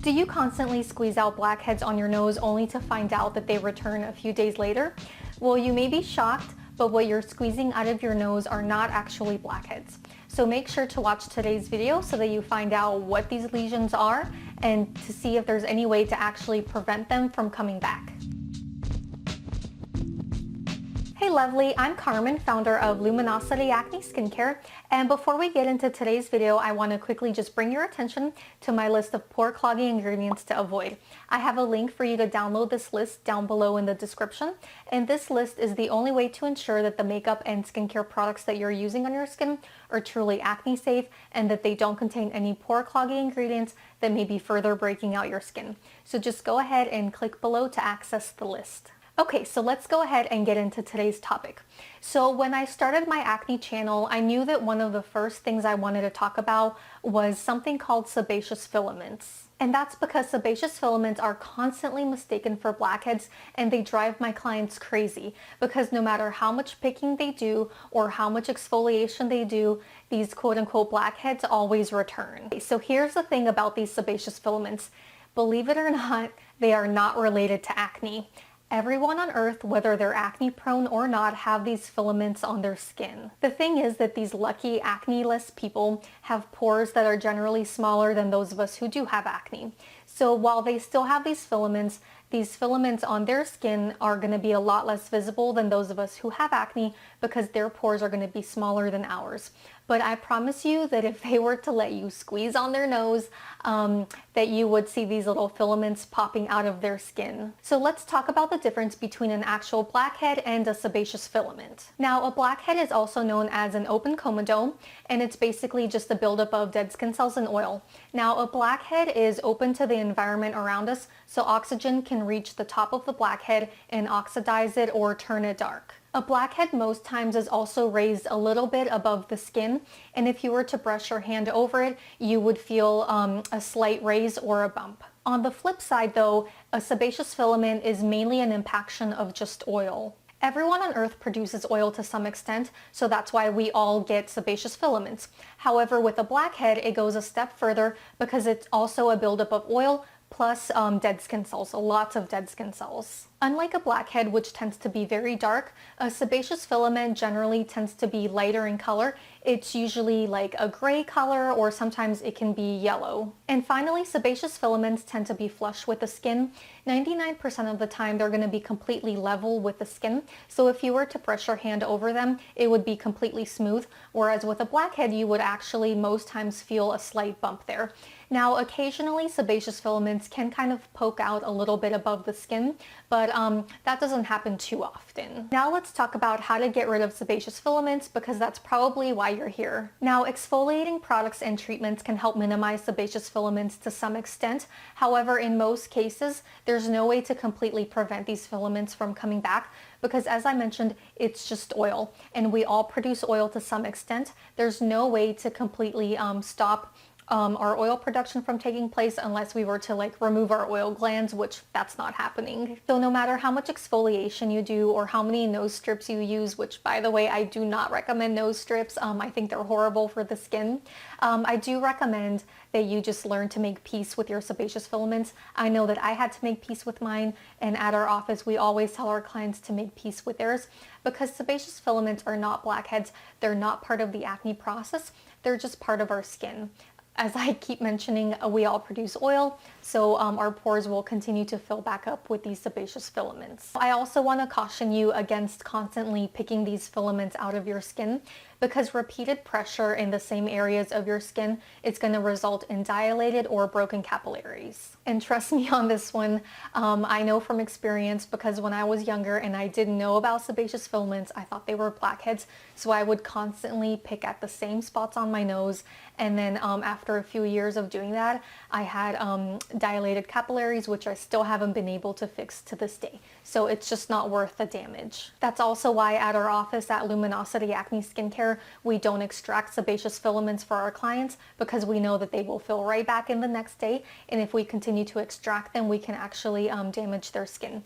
Do you constantly squeeze out blackheads on your nose only to find out that they return a few days later? Well, you may be shocked, but what you're squeezing out of your nose are not actually blackheads. So make sure to watch today's video so that you find out what these lesions are and to see if there's any way to actually prevent them from coming back. Hey lovely, I'm Carmen, founder of Luminosity Acne Skincare, and before we get into today's video, I want to quickly just bring your attention to my list of pore clogging ingredients to avoid. I have a link for you to download this list down below in the description, and this list is the only way to ensure that the makeup and skincare products that you're using on your skin are truly acne safe and that they don't contain any pore clogging ingredients that may be further breaking out your skin. So just go ahead and click below to access the list. Okay, so let's go ahead and get into today's topic. So when I started my acne channel, I knew that one of the first things I wanted to talk about was something called sebaceous filaments. And that's because sebaceous filaments are constantly mistaken for blackheads, and they drive my clients crazy because no matter how much picking they do or how much exfoliation they do, these quote-unquote blackheads always return. So here's the thing about these sebaceous filaments. Believe it or not, they are not related to acne. Everyone on earth, whether they're acne prone or not, have these filaments on their skin. The thing is that these lucky acne-less people have pores that are generally smaller than those of us who do have acne. So while they still have these filaments on their skin are going to be a lot less visible than those of us who have acne because their pores are going to be smaller than ours. But I promise you that if they were to let you squeeze on their nose, that you would see these little filaments popping out of their skin. So let's talk about the difference between an actual blackhead and a sebaceous filament. Now, a blackhead is also known as an open comedone, and it's basically just a buildup of dead skin cells and oil. Now, a blackhead is open to the environment around us, so oxygen can reach the top of the blackhead and oxidize it or turn it dark. A blackhead most times is also raised a little bit above the skin, and if you were to brush your hand over it, you would feel a slight raise or a bump. On the flip side though, a sebaceous filament is mainly an impaction of just oil. Everyone on earth produces oil to some extent, so that's why we all get sebaceous filaments. However, with a blackhead, it goes a step further because it's also a buildup of oil plus dead skin cells, so lots of dead skin cells. Unlike a blackhead, which tends to be very dark, a sebaceous filament generally tends to be lighter in color. It's usually like a gray color, or sometimes it can be yellow. And finally, sebaceous filaments tend to be flush with the skin. 99% of the time, they're going to be completely level with the skin. So if you were to brush your hand over them, it would be completely smooth. Whereas with a blackhead, you would actually most times feel a slight bump there. Now, occasionally sebaceous filaments can kind of poke out a little bit above the skin, but that doesn't happen too often. Now let's talk about how to get rid of sebaceous filaments, because that's probably why you're here. Now, exfoliating products and treatments can help minimize sebaceous filaments to some extent. However, in most cases, there's no way to completely prevent these filaments from coming back because, as I mentioned, it's just oil, and we all produce oil to some extent. There's no way to completely stop our oil production from taking place unless we were to remove our oil glands, which that's not happening. So no matter how much exfoliation you do or how many nose strips you use, which by the way, I do not recommend nose strips. I think they're horrible for the skin. I do recommend that you just learn to make peace with your sebaceous filaments. I know that I had to make peace with mine, and at our office we always tell our clients to make peace with theirs because sebaceous filaments are not blackheads. They're not part of the acne process. They're just part of our skin. As I keep mentioning, we all produce oil, so our pores will continue to fill back up with these sebaceous filaments. I also want to caution you against constantly picking these filaments out of your skin because repeated pressure in the same areas of your skin is going to result in dilated or broken capillaries. And trust me on this one, I know from experience because when I was younger and I didn't know about sebaceous filaments, I thought they were blackheads, so I would constantly pick at the same spots on my nose, and then after a few years of doing that, I had dilated capillaries, which I still haven't been able to fix to this day. So it's just not worth the damage. That's also why at our office at Luminosity Acne Skincare, we don't extract sebaceous filaments for our clients because we know that they will fill right back in the next day, and if we continue to extract them, we can actually damage their skin.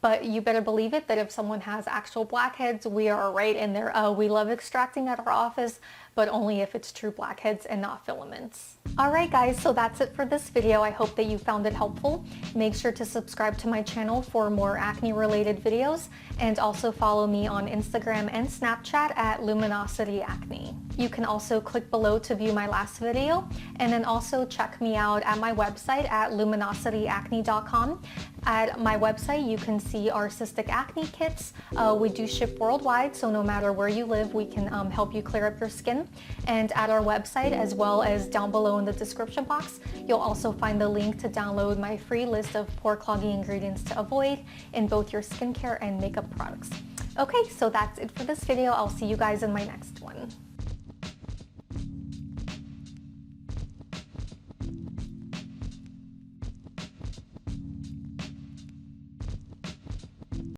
But you better believe it that if someone has actual blackheads, we are right in there. We love extracting at our office, but only if it's true blackheads and not filaments. Alright guys, so that's it for this video. I hope that you found it helpful. Make sure to subscribe to my channel for more acne related videos, and also follow me on Instagram and Snapchat at Luminosity Acne. You can also click below to view my last video, and then also check me out at my website at luminosityacne.com. At my website you can see our cystic acne kits. We do ship worldwide, so no matter where you live we can help you clear up your skin. And at our website, as well as down below in the description box, you'll also find the link to download my free list of pore clogging ingredients to avoid in both your skincare and makeup products. Okay, so that's it for this video. I'll see you guys in my next one.